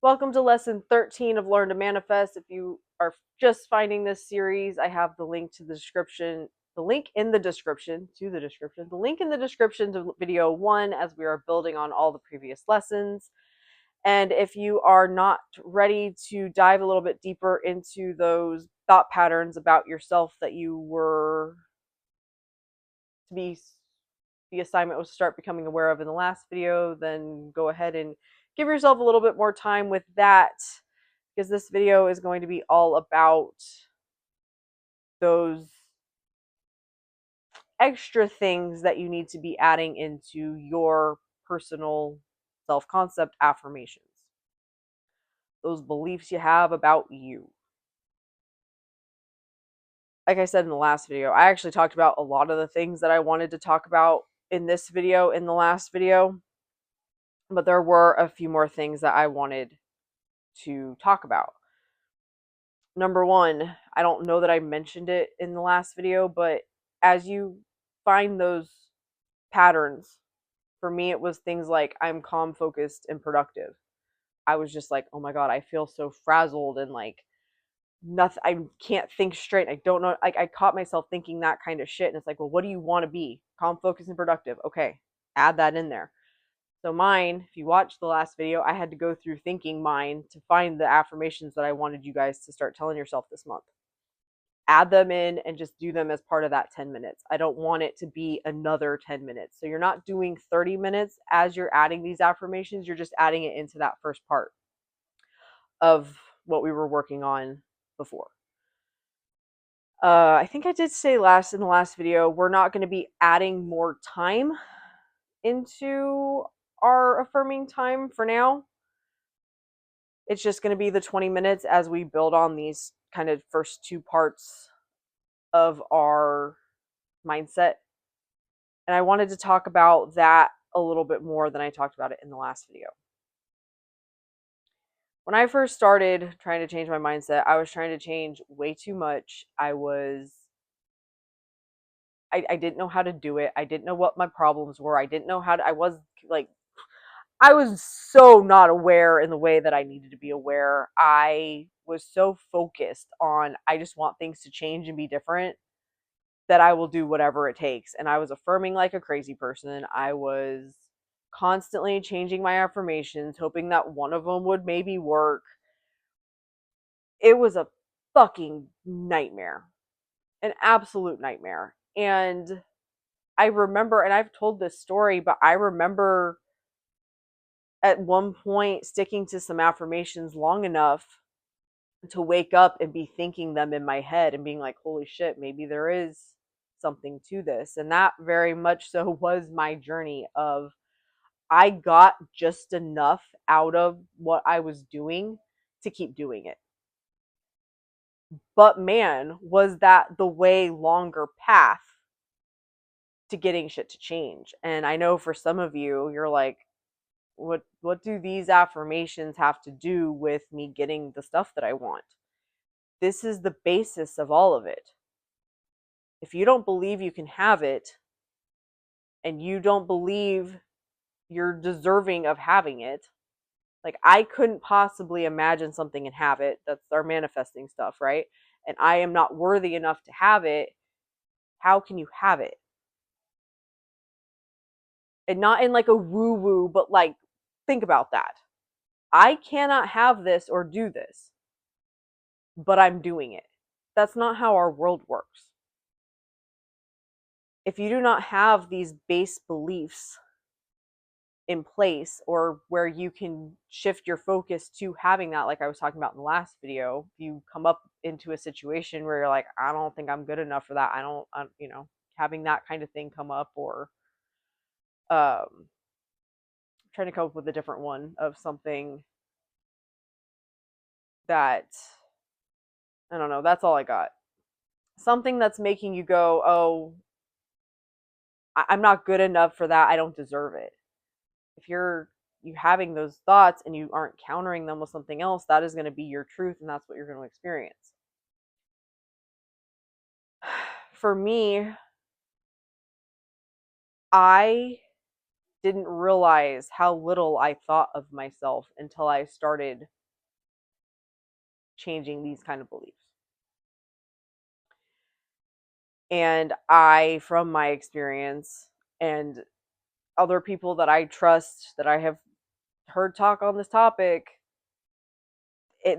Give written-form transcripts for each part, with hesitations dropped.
Welcome to lesson 13 of Learn to Manifest. If you are just finding this series, I have the link to the description, the link in the description to video 1 as we are building on all the previous lessons. And if you are not ready to dive a little bit deeper into those thought patterns about yourself that you were to be the assignment was to start becoming aware of in the last video, then go ahead and give yourself a little bit more time with that, because this video is going to be all about those extra things that you need to be adding into your personal self-concept affirmations, those beliefs you have about you. Like I said in the last video, I actually talked about a lot of the things that I wanted to talk about in this video in the last video, but there were a few more things that I wanted to talk about. Number one, I don't know that I mentioned it in the last video, but as you find those patterns, for me, it was things like I'm calm, focused, and productive. I was just like, oh my God, I feel so frazzled and like nothing, I can't think straight. I don't know. Like, I caught myself thinking that kind of shit. And it's like, well, what do you want to be? Calm, focused, and productive. Okay, add that in there. So mine, if you watched the last video, I had to go through thinking mine to find the affirmations that I wanted you guys to start telling yourself this month. Add them in and just do them as part of that 10 minutes. I don't want it to be another 10 minutes. So you're not doing 30 minutes as you're adding these affirmations. You're just adding it into that first part of what we were working on before. I think I did say in the last video, we're not going to be adding more time into our affirming time for now. It's just going to be the 20 minutes as we build on these kind of first two parts of our mindset. And I wanted to talk about that a little bit more than I talked about it in the last video. When I first started trying to change my mindset, I was trying to change way too much. I didn't know how to do it. I didn't know what my problems were. I didn't know how to, I was so not aware in the way that I needed to be aware. I was so focused on, I just want things to change and be different, that I will do whatever it takes. And I was affirming like a crazy person. I was constantly changing my affirmations, hoping that one of them would maybe work. It was a fucking nightmare, an absolute nightmare. And I remember, and I've told this story, but I remember at one point sticking to some affirmations long enough to wake up and be thinking them in my head and being like, holy shit, maybe there is something to this. And that very much so was my journey of, I got just enough out of what I was doing to keep doing it. But man, was that the way longer path to getting shit to change. And I know for some of you, you're like, what do these affirmations have to do with me getting the stuff that I want? This is the basis of all of it. If you don't believe you can have it, and you don't believe you're deserving of having it, like, I couldn't possibly imagine something and have it. That's our manifesting stuff, right? And I am not worthy enough to have it. How can you have it? And not in like a woo woo, but like, think about that. I cannot have this or do this, but I'm doing it. That's not how our world works. If you do not have these base beliefs in place, or where you can shift your focus to having that, like I was talking about in the last video, you come up into a situation where you're like, I don't think I'm good enough for that. Having that kind of thing come up, or trying to come up with a different one of something that, I don't know, that's all I got. Something that's making you go, oh, I'm not good enough for that. I don't deserve it. If you having those thoughts and you aren't countering them with something else, that is going to be your truth, and that's what you're going to experience. For me, I didn't realize how little I thought of myself until I started changing these kind of beliefs. And I, from my experience and other people that I trust that I have heard talk on this topic,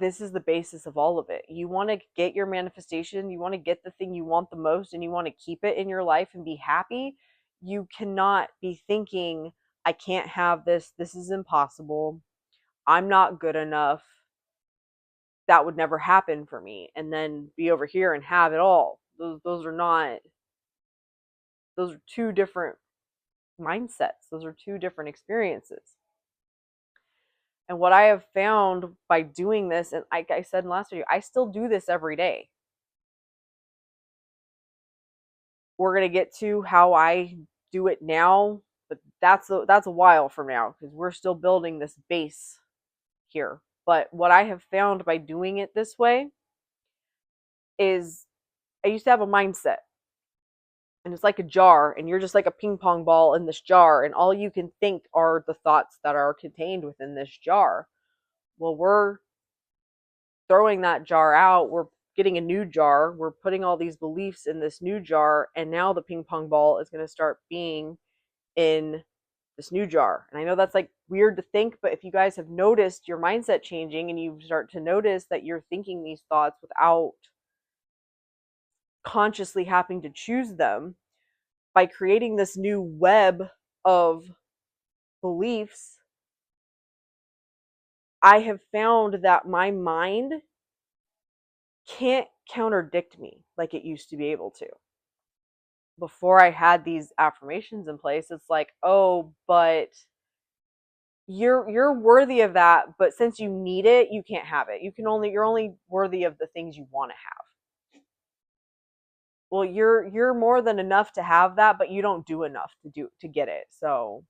this is the basis of all of it. You want to get your manifestation, you want to get the thing you want the most, and you want to keep it in your life and be happy. You cannot be thinking, I can't have this, this is impossible, I'm not good enough, that would never happen for me, and then be over here and have it all. Those are not, those are two different mindsets, those are two different experiences. And what I have found by doing this, and like I said in the last video, I still do this every day. We're going to get to how I do it now, but that's a while from now because we're still building this base here. But what I have found by doing it this way is I used to have a mindset, and it's like a jar, and you're just like a ping pong ball in this jar, and all you can think are the thoughts that are contained within this jar. Well, we're throwing that jar out, we're getting a new jar, we're putting all these beliefs in this new jar, and now the ping pong ball is going to start being in this new jar. And I know that's like weird to think, but if you guys have noticed your mindset changing and you start to notice that you're thinking these thoughts without consciously having to choose them, by creating this new web of beliefs, I have found that my mind can't contradict me like it used to be able to. Before I had these affirmations in place, it's like, oh, but you're worthy of that, but since you need it, you can't have it. You're only worthy of the things you want to have. Well, you're more than enough to have that, but you don't do enough to get it. So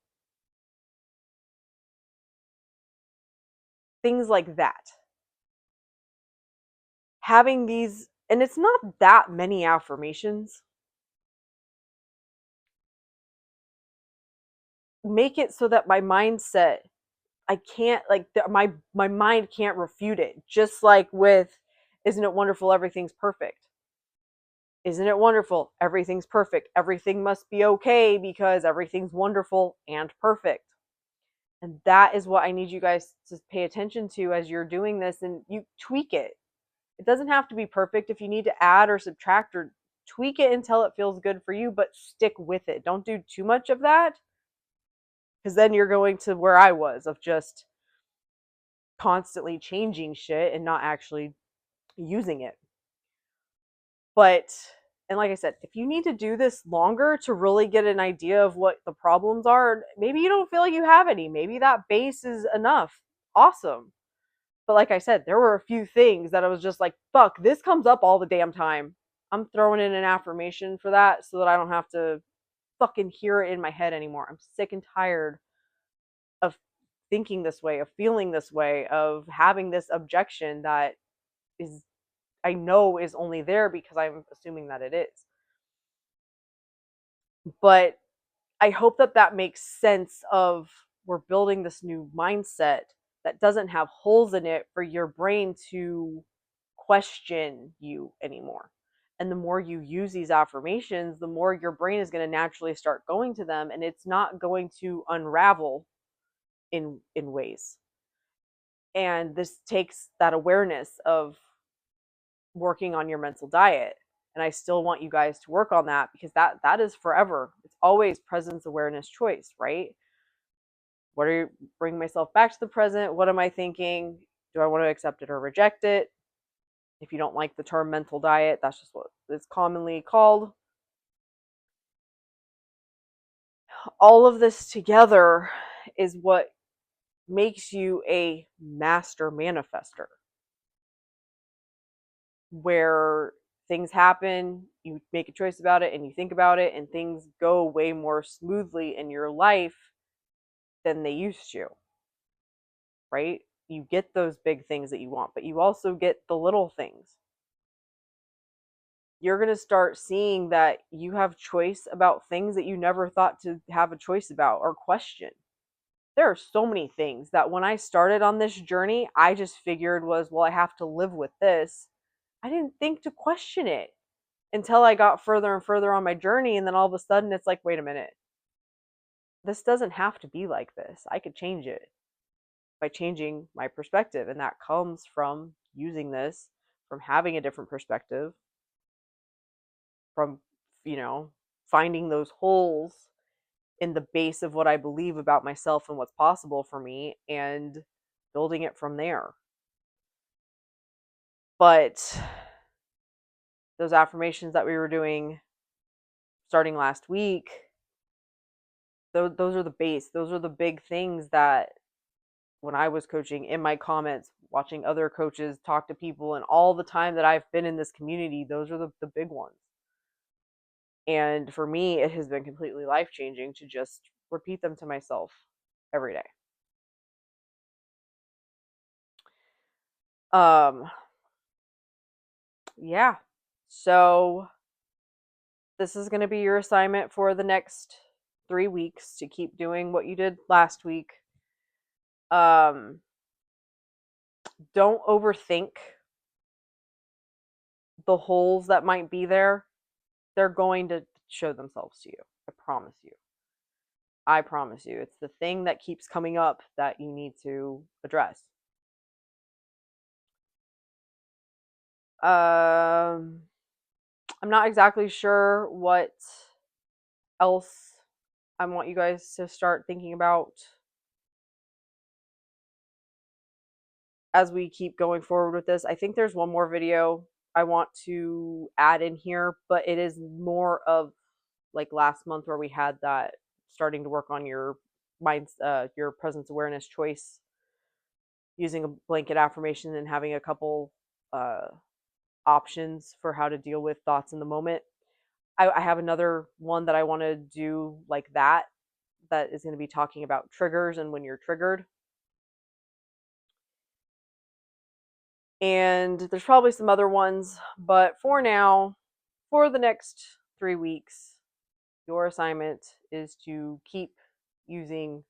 things like that. Having these, and it's not that many affirmations, make it so that my mindset, I can't like my mind can't refute it. Just like with, isn't it wonderful, everything's perfect. Isn't it wonderful, everything's perfect. Everything must be okay because everything's wonderful and perfect. And that is what I need you guys to pay attention to as you're doing this, and you tweak it. It doesn't have to be perfect. If you need to add or subtract or tweak it until it feels good for you, but stick with it. Don't do too much of that, because then you're going to where I was, of just constantly changing shit and not actually using it. But, and like I said, if you need to do this longer to really get an idea of what the problems are, maybe you don't feel like you have any, maybe that base is enough. Awesome. But like I said, there were a few things that I was just like, fuck, this comes up all the damn time. I'm throwing in an affirmation for that so that I don't have to fucking hear it in my head anymore. I'm sick and tired of thinking this way, of feeling this way, of having this objection that is, I know, is only there because I'm assuming that it is. But I hope that that makes sense of, we're building this new mindset that doesn't have holes in it for your brain to question you anymore. And the more you use these affirmations, the more your brain is going to naturally start going to them, and it's not going to unravel in ways. And this takes that awareness of working on your mental diet. And I still want you guys to work on that, because that is forever. It's always presence, awareness, choice, right? What are you, bring myself back to the present? What am I thinking? Do I want to accept it or reject it? If you don't like the term mental diet, that's just what it's commonly called. All of this together is what makes you a master manifester, where things happen, you make a choice about it, and you think about it, and things go way more smoothly in your life than they used to, right? You get those big things that you want, but you also get the little things. you're going to start seeing that you have choice about things that you never thought to have a choice about or question. There are so many things that when I started on this journey, I just figured was, well, I have to live with this. I didn't think to question it until I got further and further on my journey. And then all of a sudden, it's like, wait a minute, this doesn't have to be like this. I could change it by changing my perspective. And that comes from using this, from having a different perspective, from, you know, finding those holes in the base of what I believe about myself and what's possible for me and building it from there. But those affirmations that we were doing starting last week, those are the base. Those are the big things that when I was coaching, in my comments, watching other coaches talk to people, and all the time that I've been in this community, those are the big ones. And for me, it has been completely life changing to just repeat them to myself every day. Yeah. So this is going to be your assignment for the next 3 weeks, to keep doing what you did last week. Don't overthink the holes that might be there. They're going to show themselves to you. I promise you. I promise you. It's the thing that keeps coming up that you need to address. I'm not exactly sure what else I want you guys to start thinking about as we keep going forward with this. I think there's one more video I want to add in here, but it is more of like last month where we had that starting to work on your minds, your presence awareness choice, using a blanket affirmation and having a couple options for how to deal with thoughts in the moment. I have another one that I want to do like that is going to be talking about triggers and when you're triggered. And there's probably some other ones, but for now, for the next 3 weeks, your assignment is to keep using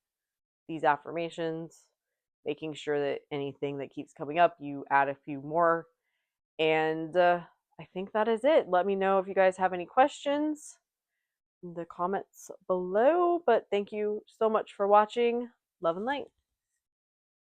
these affirmations, making sure that anything that keeps coming up, you add a few more. And I think that is it. Let me know if you guys have any questions in the comments below. But thank you so much for watching. Love and light.